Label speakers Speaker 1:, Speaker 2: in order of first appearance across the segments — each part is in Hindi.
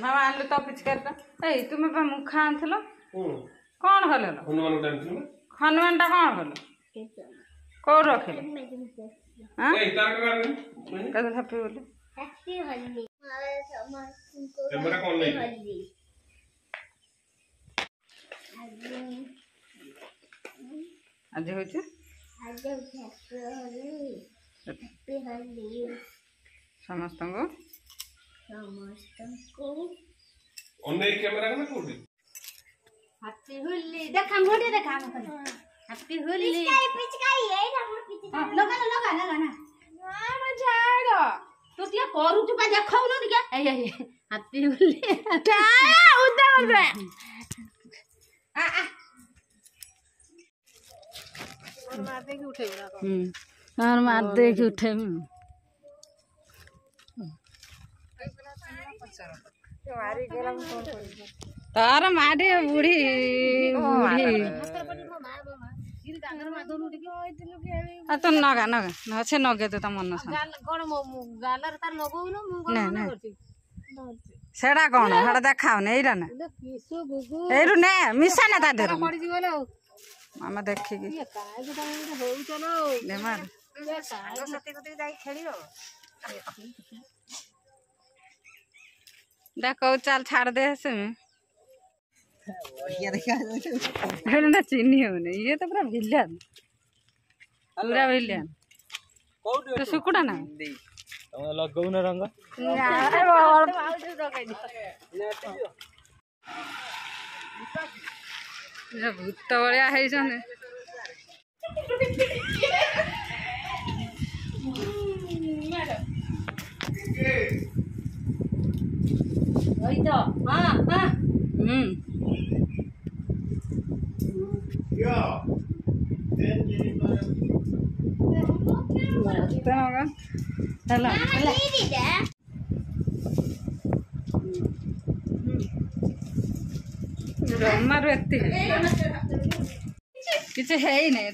Speaker 1: मामा आलू तो पिचकारी ए तुम मुखा आनथिलो कौन कल हनुमान टा कौन कल कौ रखिल हैप्पी बोली आज हो समस्त
Speaker 2: हैप्पी होली देखा मोटे देखा हैप्पी होली पिचकारी है लगा लगा लगा ना मजा तू क्या करू तू का देखाउ न क्या ए हैप्पी होली उदा उदा आ और मार दे के उठे
Speaker 1: और मार दे के उठे तार मारी बुढ़ी तो नगा नगा अच्छे नगे तो मन सेड़ा कौन सेड़ा देखाओ नहीं ना एरु ने मिसा ना तादेर मामा देखिकी मार देखो चल छाड़ दे से ना चिन्ह होने ये तो पूरा विलियन पूरा विलियन तो सुकुड़ा ना
Speaker 3: लगौ न रंग
Speaker 1: भूत भलिया है जमार किसी है ही नहीं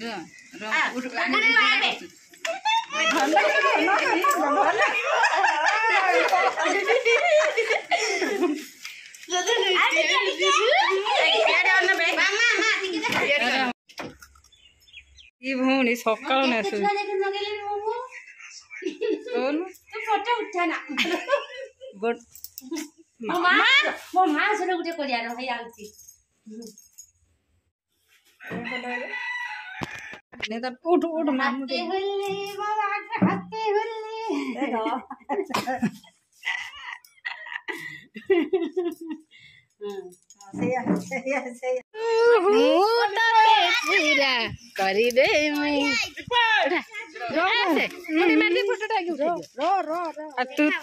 Speaker 1: भौणी सका उठ उठ करी दे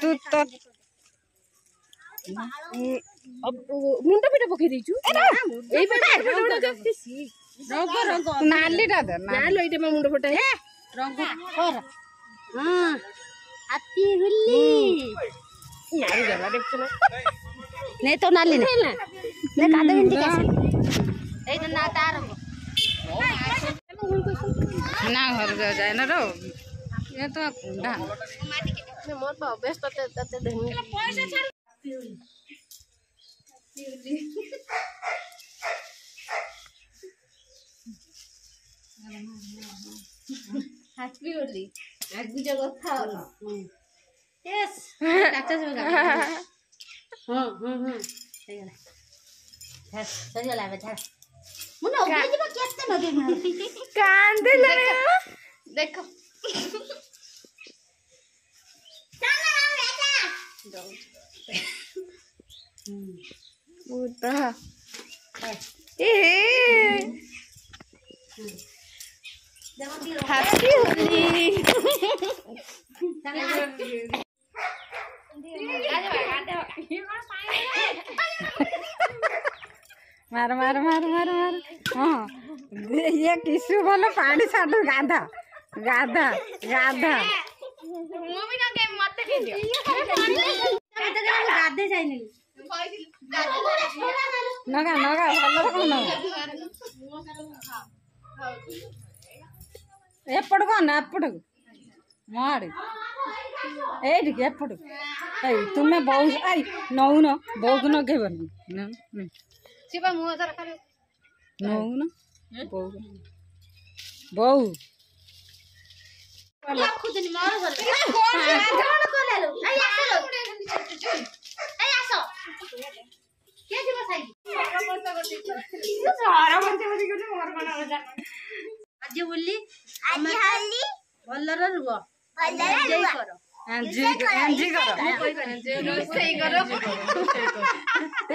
Speaker 1: तू तो
Speaker 2: मुंड पिटा पकई देचु
Speaker 1: नालीटा दे
Speaker 2: नालो इटे मुंड फटा है रंग कर हां हैप्पी होली नारी गला देखछ ना नहीं तो नाली ना ले कादे बिंदी कैसे ए ना तार
Speaker 1: ना घर जाए ना रो ये तो कुंडा
Speaker 2: मोर बा व्यस्त तते देनी पैसा चल हैप्पी होली आज बुझा कथा होला यस काचा सब गा हां सही गला सही गला बेटा मुना उगे जीव केते नगे
Speaker 1: कांदे लगे
Speaker 2: देखो चला बेटा
Speaker 1: उता ए हैप्पी होली मार मार मार मार मार हाँ ये किसु बोलो पानी साटू गाधा गाधा गाधा
Speaker 2: मम्मी ना के मत के दियो गाधे जाइनी
Speaker 1: नगा नगा भलो कोन एपड़ कोन एपड़ मारे एटिके एपटू ए तुम्हें बहु आई नौ न बहु को नगेबनी
Speaker 2: शिवा मुह धर कर
Speaker 1: नौ न बहु बहु
Speaker 2: खुदनी मार कर कौन कोलालो आई आसो आई आसो के जीव साई सारा बंते बंते कर मोर बना जा आज बोली आज हल्ली भलर रुव भलर रुव करो
Speaker 1: एनजी एनजी करो
Speaker 2: रोसई करो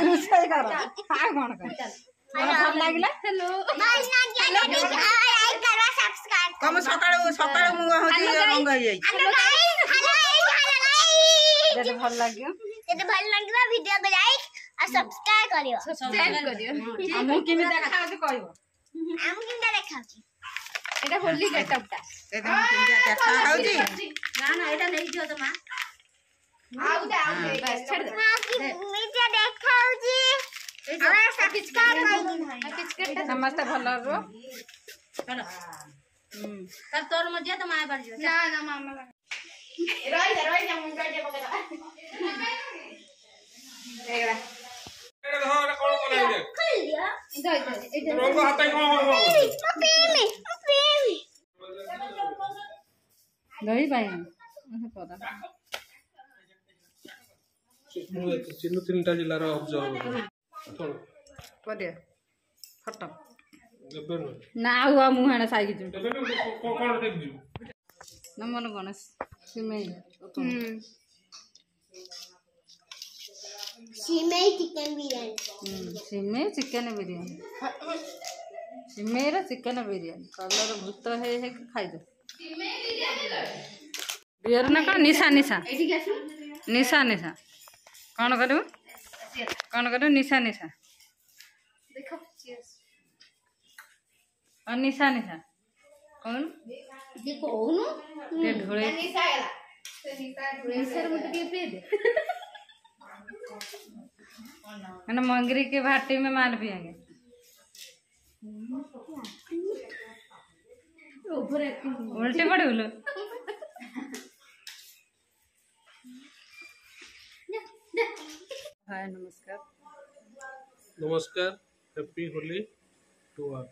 Speaker 1: रोसई करो आ कोन कर मला ভাল লাগিলা हेलो
Speaker 2: भाई ना ज्ञान लाइक करो सब्सक्राइब
Speaker 4: कम सकाळू सकाळू मुंगा होती रंग होई
Speaker 2: हेलो गाइस हेलो गाइस
Speaker 1: जेते ভাল लाग्यो
Speaker 2: यदि भल लगिला वीडियो को लाइक और सब्सक्राइब करियो सब्सक्राइब करियो
Speaker 1: हमहु किने देखाउ जे कहबो
Speaker 2: हम किंदा देखाउची
Speaker 1: एटा होली गेटअपटा
Speaker 4: एदम किंजा देखा होउची
Speaker 2: ना ना एटा नहीं दियो तो मां आउ दे बस छोड़ दे मां की मीडिया देखाउची हमरा सब्सक्राइब कर
Speaker 1: समस्त भल रो
Speaker 2: चलो तब तोर मजे तो माय पर जो ना ना मामा रोई जा मुंगा जे बगरा एगरा
Speaker 5: एटा धर कोन कोन ले
Speaker 2: खोल दिया इधर
Speaker 5: रंग हातै कोन
Speaker 2: पेमी
Speaker 1: गई भाई पता
Speaker 5: चिन्नु तीनटा जिल्लार ऑब्जर्व चलो
Speaker 1: करिया फटो
Speaker 5: एबे
Speaker 1: ना हुआ मुहाना साइकी जु
Speaker 5: कोन देख जु
Speaker 1: नमन गणेश सिमई
Speaker 2: सिमई चिकन बिरयानी
Speaker 1: सिमई चिकन बिरयानी सिमई रा चिकन बिरयानी कलर भूत है खाई दो बियर ना का निशा निशा
Speaker 2: एठी गेसु
Speaker 1: निशा निशा कौन करू निशा निशा
Speaker 2: देखो चीयर्स
Speaker 1: और निशा निशा कौन
Speaker 2: ये कोनु
Speaker 1: ये ढोले
Speaker 2: निशा आला निशा रे मत के पे दे
Speaker 1: मैंने मंगरी के भाटी में मार पिएंगे
Speaker 2: ऊपर
Speaker 1: उल्टे पड़े बोलो हाय नमस्कार
Speaker 5: नमस्कार हैप्पी होली टू ऑल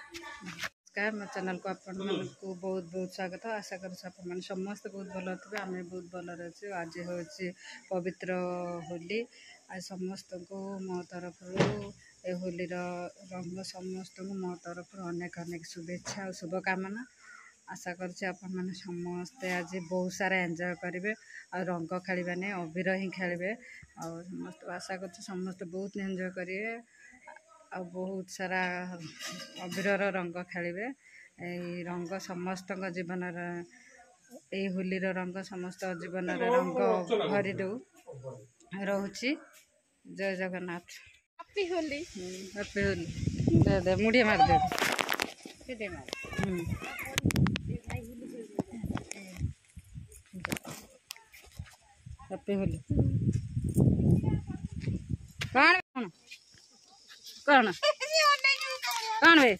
Speaker 1: नमस्कार मो चैनल को आपण को बहुत बहुत स्वागत आशा कर अपन समस्त बहुत भल थे आम बहुत भल अच्छे आज हूँ पवित्र होली आज समस्त को मो तरफ ए होली रंग समस्त को मो तरफ अनेक अनेक शुभेच्छा और शुभकामना आशा कर समस्ते आज बहुत सारा एंजॉय करेंगे और रंग खेलने अबीर ही खेलें और समस्त आशा कर समस्त बहुत एंजॉय करेंगे और बहुत सारा अबीर रंग खेलें रंग समस्त जीवन ये होली रंग समस्त जीवन रंग भरी दो रोची जय जगन्नाथ
Speaker 2: हैप्पी होली
Speaker 1: हैप्पी होली दे दे मुड़ी मार दे हैप्पी होली कौन कौन कौन वे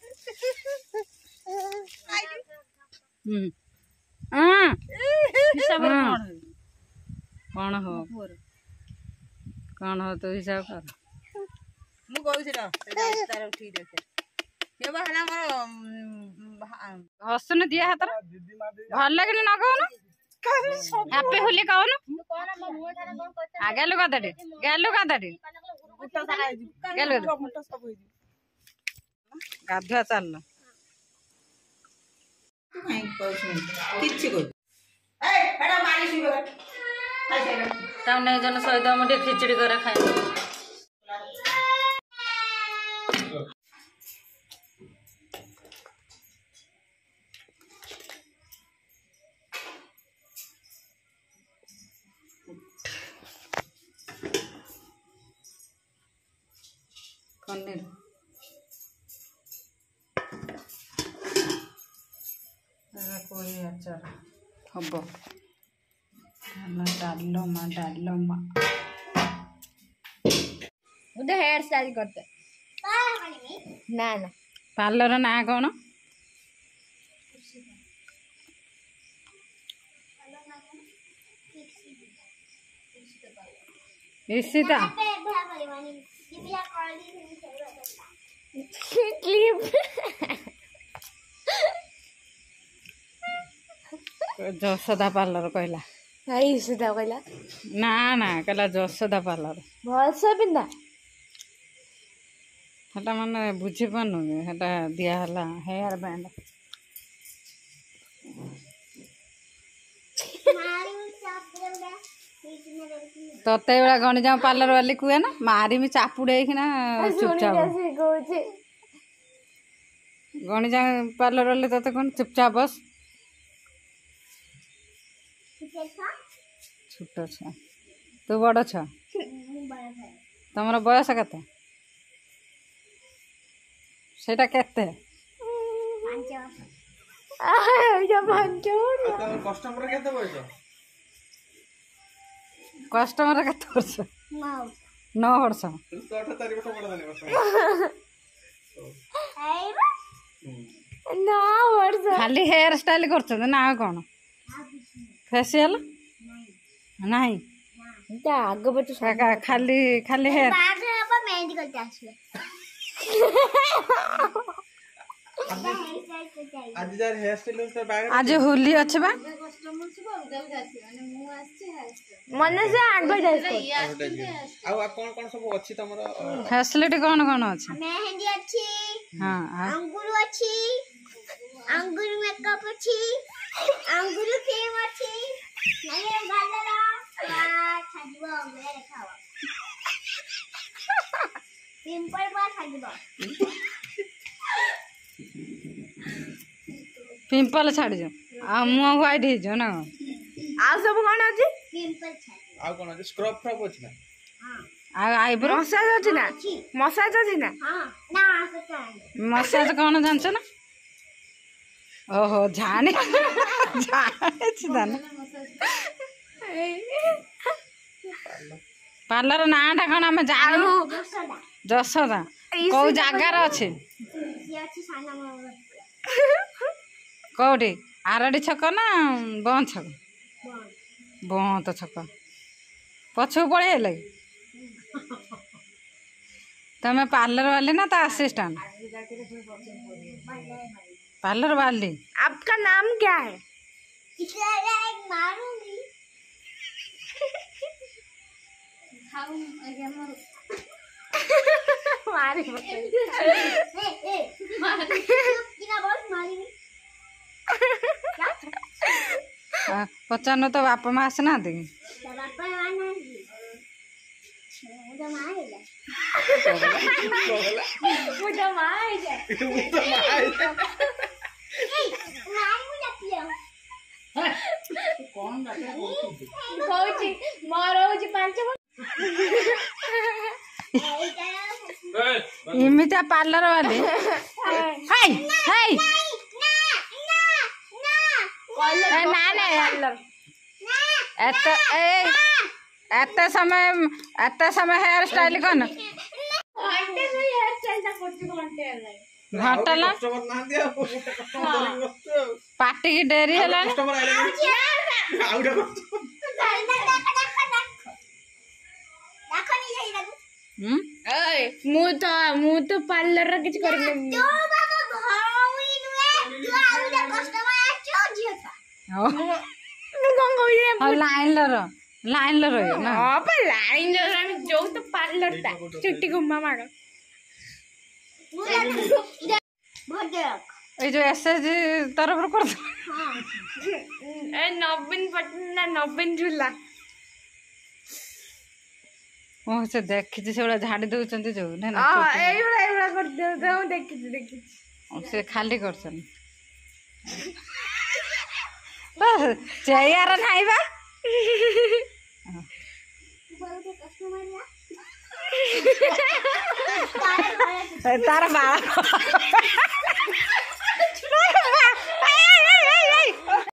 Speaker 1: कौन हो कौन हो तो हिसाब कर
Speaker 4: मु कहूछि र तार उठी देखे के बहला मोर
Speaker 1: हसन दिया हाथ भल लगे न कहून हैप्पी होली कहून गेलु कदाटी गेलु कदाटी
Speaker 4: मुट्टा सारा
Speaker 1: गेलु
Speaker 4: मुट्टा सब होई
Speaker 1: गाधुआ चल
Speaker 4: तू काई कहउछि किछि कोइ ए एडा मारी सुबे खाइ साइला
Speaker 1: ताऊ नहीं जन सहित मुझे खिचड़ी करे खाए पनीर कोई अचार हम डालमा डालमा
Speaker 2: उधर हेयर स्टाइल करते ना ना
Speaker 1: पार्लर ना कौन इसीता ଯଶୋଦା ପାର୍ଲର କହିଲା
Speaker 2: सीधा कहला
Speaker 1: ନା ନା କହିଲା ଯଶୋଦା ପାର୍ଲର
Speaker 2: भलसे पिंदा
Speaker 1: ସେଟା ମାନେ ବୁଝିପାରୁନୁ କି ସେଟା ଦିଆହେଲା ହେୟାର ବ୍ୟାଣ୍ଡ ତତେ ଏଇଭଳିଆ ଗଣିଯାଉ ପାର୍ଲର ବାଲି କୁହେ ନା ମାରିମି ଚାପୁଡେଇକିନା ଚୁପଚାପ ଗଣିଯାଉ ପାର୍ଲର ବାଲି ତତେ କଣ ଚୁପଚାପ ବସ ଛୋଟ ଛୁଆ ତୁ ବଡ଼ ଛୁଆ ତମର ବୟସ କେତେ ସେଇଟା କେତେ
Speaker 3: କଷ୍ଟମର କେତେ ବୟସ
Speaker 1: କଷ୍ଟମର କେତେ ବର୍ଷ 9 ବର୍ଷ ଖାଲି ହେୟାର ଷ୍ଟାଇଲ କରୁଛନ୍ତି ନା ଆଉ କ'ଣ ଫେସିଆଲ ନାହିଁ
Speaker 2: आग पचे
Speaker 1: ଖାଲି ଖାଲି ହେୟାର
Speaker 2: मेहंदी करते आसले
Speaker 3: आज जार हेयर स्टाइल से बैग
Speaker 1: आज होली अच्छे बा
Speaker 2: मन से आग जाए
Speaker 3: आ कौन कौन सब अछि तमरो
Speaker 1: फैसिलिटी कौन कौन अच्छे
Speaker 2: मेहंदी अच्छी
Speaker 1: हाँ
Speaker 2: अंगूर अच्छी अंगूर मेकअप अच्छी अंगूर क्रीम अच्छी नले गालरा छाजबो मेरे खावा पिंपल बा छाजबो
Speaker 1: पिंपल छाड़ जो आ मुंह व्हाइट हो जो ना
Speaker 2: आ सब कोन अछि पिंपल छाजबो
Speaker 3: आ कोन अछि स्क्रब फ्रब अछि ना
Speaker 2: हां
Speaker 1: आ आईब्रो
Speaker 2: मसाज अछि ना हां ना पता
Speaker 1: मसाज कौन जानछ ना ओहो जाने जाने छिदान पार्लर नाटा कौन आम जान जशोदा कौ जगार अच्छे कौटी आरडी छक ना बन छक बहुत छक पछू पड़े लगे तमें पार्लर वाली ना तो असिस्टेंट पार्लर वाली
Speaker 2: आपका नाम क्या है मारूंगी मारी
Speaker 1: पचार तो बापा माँ आसना इमिता पार्लर वाले एत समय हेयर स्टाइल कौन घंटा ला पार्टी की डेरी है
Speaker 2: मु तो पार्लर किछ कर
Speaker 1: लाइन रही ना
Speaker 2: लाइन जो तो पार्लर था चुट्टी घुमा मार
Speaker 1: जो एसएसजी तरफ कर
Speaker 2: नवीन पटना नवीन झूला
Speaker 1: से देखी से झाड़ी दौरान जो से खाली कर चेयर नहीं बा तार बाला